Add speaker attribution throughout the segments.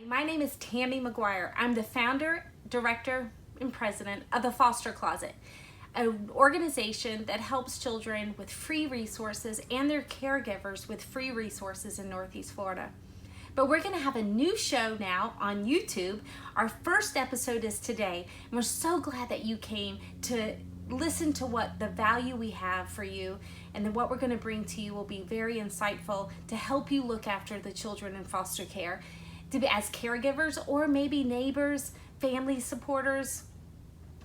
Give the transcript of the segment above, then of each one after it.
Speaker 1: My name is Tammy McGuire. I'm the founder, director, and president of the Foster Closet, an organization that helps children with free resources and their caregivers with free resources in Northeast Florida. But we're going to have a new show now on YouTube. Our first episode is today, and we're so glad that you came to listen to what the value we have for you, and then what we're going to bring to you will be very insightful to help you look after the children in foster care, to be as caregivers or maybe neighbors, family supporters,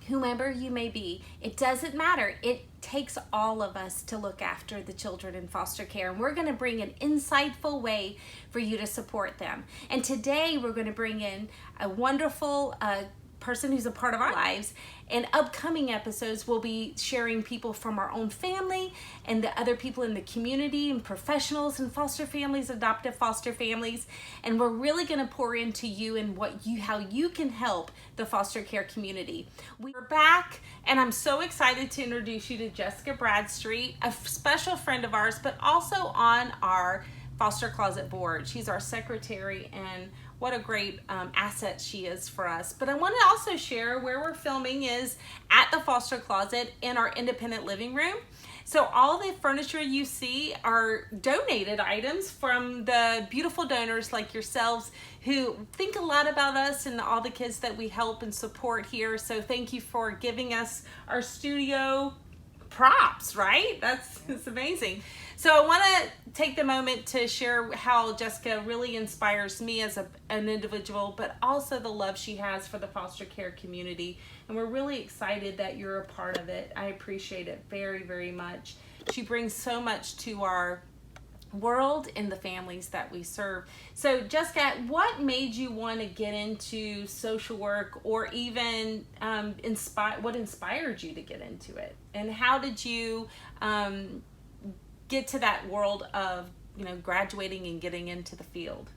Speaker 1: whomever you may be. It doesn't matter. It takes all of us to look after the children in foster care, and we're going to bring an insightful way for you to support them. And today we're going to bring in a wonderful person who's a part of our lives. In upcoming episodes, we'll be sharing people from our own family and the other people in the community and professionals and foster families, adoptive foster families. And we're really going to pour into you and how you can help the foster care community. We're back, and I'm so excited to introduce you to Jessica Bradstreet, a special friend of ours, but also on our Foster Closet board. She's our secretary, and what a great asset she is for us. But I want to also share where we're filming is at the Foster Closet in our independent living room. So all the furniture you see are donated items from the beautiful donors like yourselves who think a lot about us and all the kids that we help and support here. So thank you for giving us our studio props, right? It's amazing. So I want to take the moment to share how Jessica really inspires me as an individual, but also the love she has for the foster care community. And we're really excited that you're a part of it. I appreciate it very, very much. She brings so much to our world and the families that we serve. So Jessica, what made you want to get into social work, or even what inspired you to get into it? And how did you get to that world of graduating and getting into the field?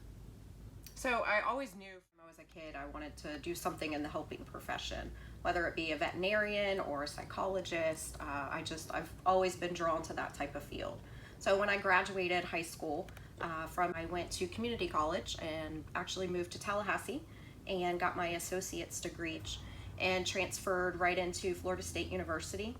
Speaker 2: So I always knew when I was a kid I wanted to do something in the helping profession, whether it be a veterinarian or a psychologist. I've always been drawn to that type of field. So when I graduated high school, I went to community college and actually moved to Tallahassee and got my associate's degree and transferred right into Florida State University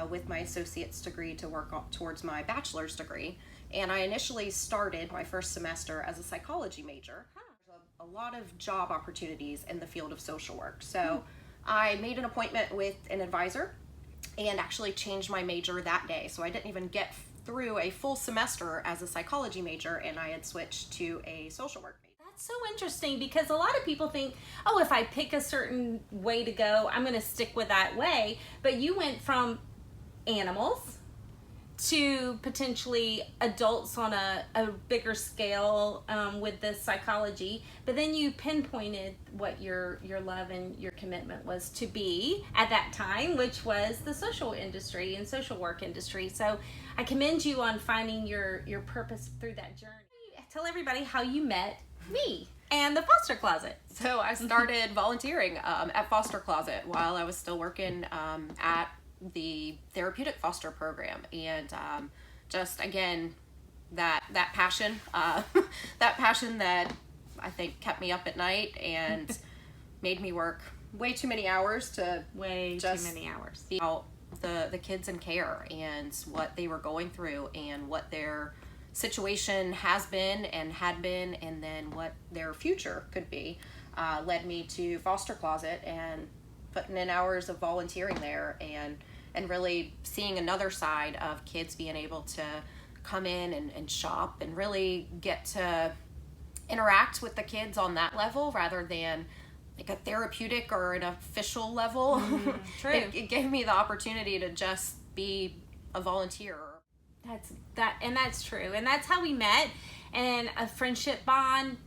Speaker 2: with my associate's degree to work towards my bachelor's degree. And I initially started my first semester as a psychology major. There's a lot of job opportunities in the field of social work. So I made an appointment with an advisor and actually changed my major that day. So I didn't even get through a full semester as a psychology major, and I had switched to a social work major.
Speaker 1: That's so interesting, because a lot of people think, oh, if I pick a certain way to go, I'm going to stick with that way. But you went from animals to potentially adults on a bigger scale with this psychology, but then you pinpointed what your love and your commitment was to be at that time, which was the social industry and social work industry. So I commend you on finding your purpose through that journey. Tell everybody how you met me and the Foster Closet.
Speaker 2: So I started volunteering at Foster Closet while I was still working at the therapeutic foster program, and just again that passion that passion that I think kept me up at night and made me work way too many hours to see out the kids in care and what they were going through and what their situation has been and had been, and then what their future could be. Led me to Foster Closet and putting in hours of volunteering there, and really seeing another side of kids being able to come in and shop and really get to interact with the kids on that level rather than like a therapeutic or an official level.
Speaker 1: True.
Speaker 2: It gave me the opportunity to just be a volunteer.
Speaker 1: That's true, and that's how we met, and a friendship bond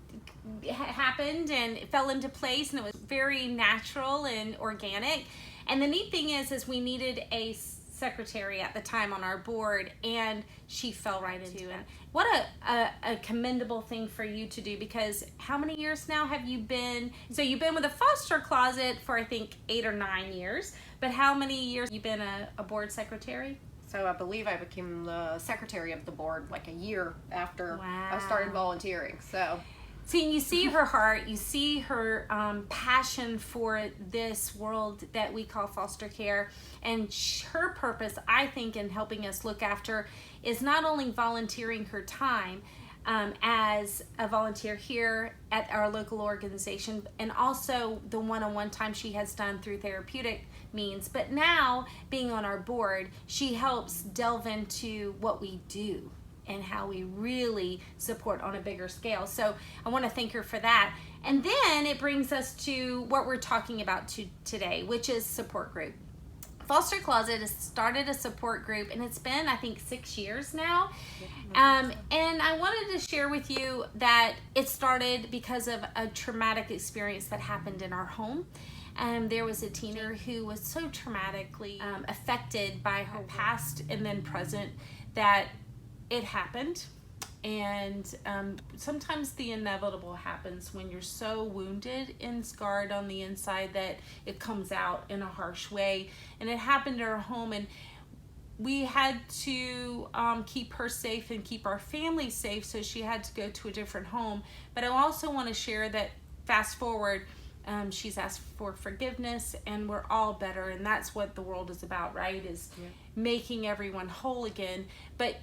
Speaker 1: happened and it fell into place, and it was very natural and organic. And the neat thing is we needed a secretary at the time on our board, and she fell right into it. What a commendable thing for you to do, because how many years now have you been? So you've been with the Foster Closet for I think 8 or 9 years, but how many years have you been a board secretary?
Speaker 2: So I believe I became the secretary of the board like a year after I started volunteering. So
Speaker 1: See, you see her heart, you see her passion for this world that we call foster care. And her purpose, I think, in helping us look after is not only volunteering her time as a volunteer here at our local organization, and also the one-on-one time she has done through therapeutic means, but now being on our board, she helps delve into what we do and how we really support on a bigger scale. So I want to thank her for that. And then it brings us to what we're talking about today, which is support group. Foster Closet has started a support group, and it's been, I think, 6 years now. And I wanted to share with you that it started because of a traumatic experience that happened in our home. There was a teenager who was so traumatically affected by her past and then present that it happened. And sometimes the inevitable happens when you're so wounded and scarred on the inside that it comes out in a harsh way. And it happened in our home, and we had to keep her safe and keep our family safe, so she had to go to a different home. But I also want to share that fast forward, she's asked for forgiveness, and we're all better. And that's what the world is about, right? Is making everyone whole again. But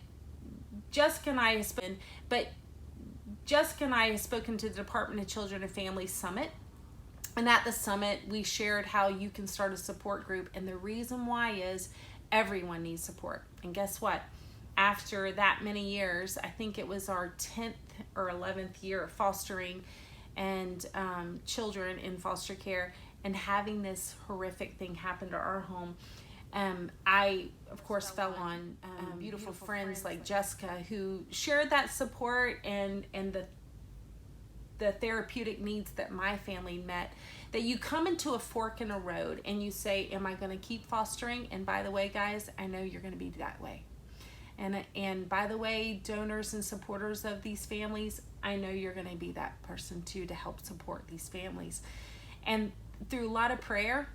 Speaker 1: Jessica and I have spoken to the Department of Children and Family Summit. And at the summit, we shared how you can start a support group. And the reason why is everyone needs support. And guess what? After that many years, I think it was our 10th or 11th year of fostering and children in foster care, and having this horrific thing happen to our home, I, of course, fell on beautiful friends like Jessica, who shared that support and the therapeutic needs that my family met. That you come into a fork in a road and you say, am I going to keep fostering? And by the way, guys, I know you're going to be that way. And by the way, donors and supporters of these families, I know you're going to be that person too, to help support these families. And through a lot of prayer,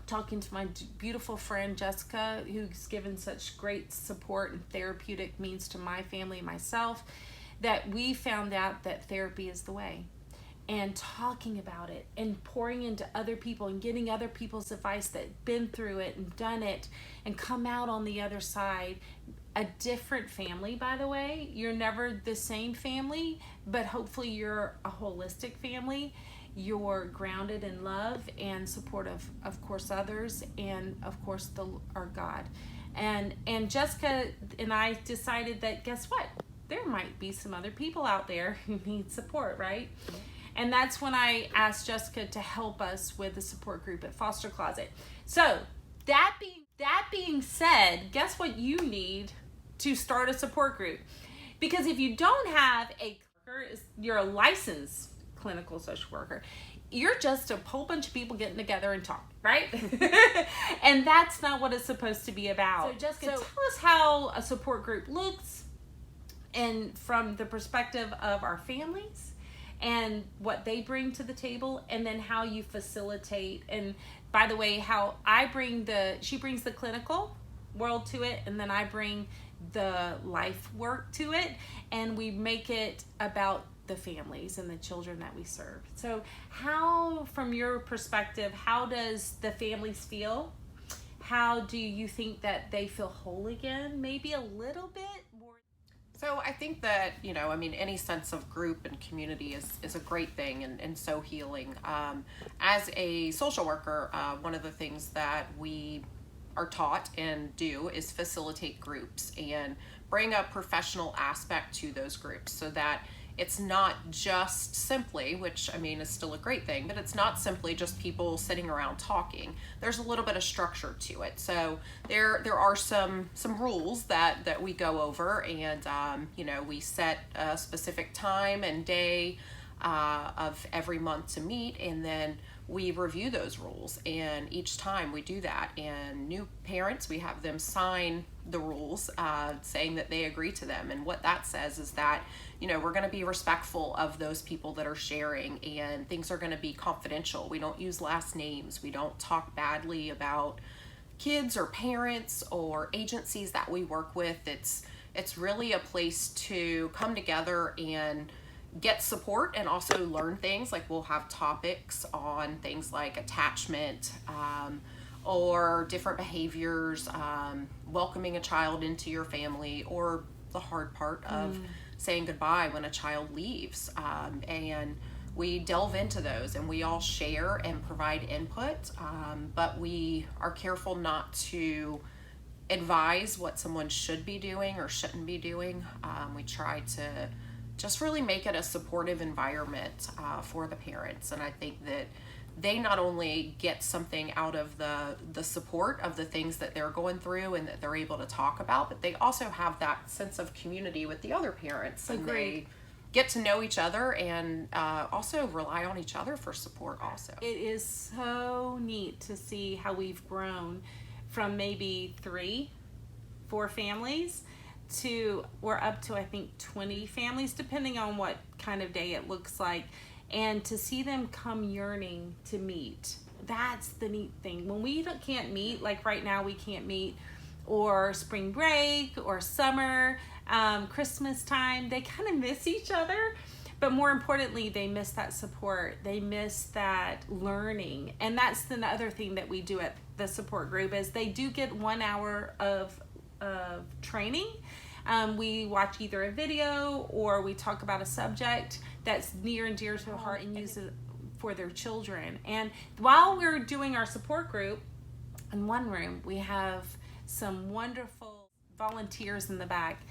Speaker 1: talking to my beautiful friend Jessica, who's given such great support and therapeutic means to my family and myself, that we found out that therapy is the way. And talking about it and pouring into other people and getting other people's advice that been through it and done it and come out on the other side a different family. By the way, you're never the same family, but hopefully you're a holistic family. You're grounded in love and support of course, others, and of course our God. And Jessica and I decided that, guess what? There might be some other people out there who need support, right? And that's when I asked Jessica to help us with the support group at Foster Closet. So that being said, guess what you need to start a support group? Because if you don't have you're a licensed clinical social worker, you're just a whole bunch of people getting together and talking, right? And that's not what it's supposed to be about. So Jessica, tell us how a support group looks, and from the perspective of our families and what they bring to the table, and then how you facilitate. And by the way, how she brings the clinical world to it, and then I bring the life work to it, and we make it about the families and the children that we serve. So how, from your perspective, how does the families feel? How do you think that they feel whole again? Maybe a little bit more.
Speaker 2: So I think that, any sense of group and community is a great thing and so healing. As a social worker, one of the things that we are taught and do is facilitate groups and bring a professional aspect to those groups, so that it's not just simply, which is still a great thing, but it's not simply just people sitting around talking. There's a little bit of structure to it. So there are some rules that we go over, and we set a specific time and day of every month to meet, and then we review those rules. And each time we do that, and new parents, we have them sign the rules saying that they agree to them. And what that says is that we're going to be respectful of those people that are sharing, and things are going to be confidential. We don't use last names. We don't talk badly about kids or parents or agencies that we work with. It's really a place to come together and get support and also learn things. Like we'll have topics on things like attachment, or different behaviors, welcoming a child into your family, or the hard part of saying goodbye when a child leaves. And we delve into those, and we all share and provide input, but we are careful not to advise what someone should be doing or shouldn't be doing. We try to just really make it a supportive environment for the parents. And I think that they not only get something out of the support of the things that they're going through and that they're able to talk about, but they also have that sense of community with the other parents. And they get to know each other and also rely on each other for support also.
Speaker 3: It is so neat to see how we've grown from maybe 3-4 families to we're up to I think 20 families, depending on what kind of day it looks like, and to see them come yearning to meet. That's the neat thing. When we can't meet, like right now we can't meet, or spring break or summer, Christmas time, they kind of miss each other. But more importantly, they miss that support. They miss that learning. And that's the other thing that we do at the support group is they do get 1 hour of training. We watch either a video or we talk about a subject that's near and dear to their heart and use it for their children. And while we're doing our support group, in one room, we have some wonderful volunteers in the back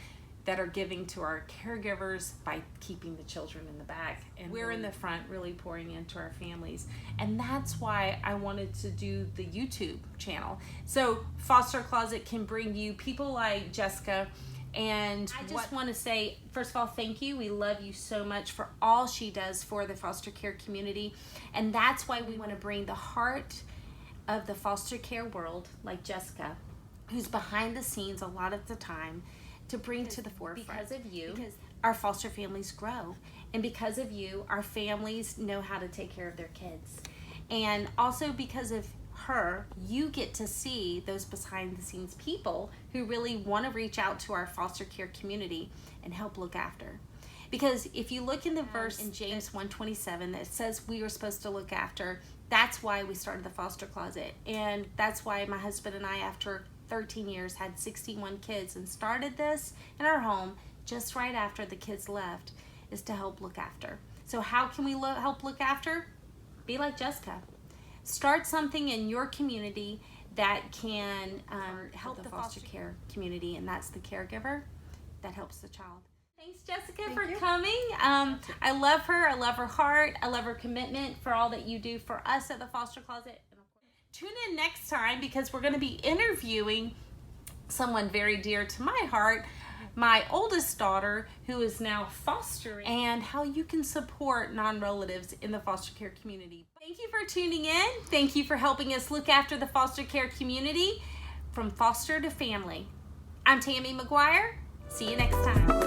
Speaker 3: that are giving to our caregivers by keeping the children in the back. And we're in the front really pouring into our families. And that's why I wanted to do the YouTube channel. So Foster Closet can bring you people like Jessica. And I just want to say, first of all, thank you. We love you so much for all she does for the foster care community. And that's why we want to bring the heart of the foster care world, like Jessica, who's behind the scenes a lot of the time, to bring to the forefront. Because of you, our foster families grow. And because of you, our families know how to take care of their kids. And also because of her, you get to see those behind the scenes people who really want to reach out to our foster care community and help look after. Because if you look in the verse in James 1:27 that says we are supposed to look after, that's why we started the Foster Closet. And that's why my husband and I, after 13 years, had 61 kids and started this in our home just right after the kids left, is to help look after. So how can we help look after? Be like Jessica. Start something in your community that can help the foster care community, and that's the caregiver that helps the child. Thanks, Jessica, for coming. I love her. I love her heart. I love her commitment for all that you do for us at the Foster Closet. Tune in next time because we're going to be interviewing someone very dear to my heart, my oldest daughter, who is now fostering, and how you can support non-relatives in the foster care community. Thank you for tuning in. Thank you for helping us look after the foster care community from foster to family. I'm Tammy McGuire. See you next time.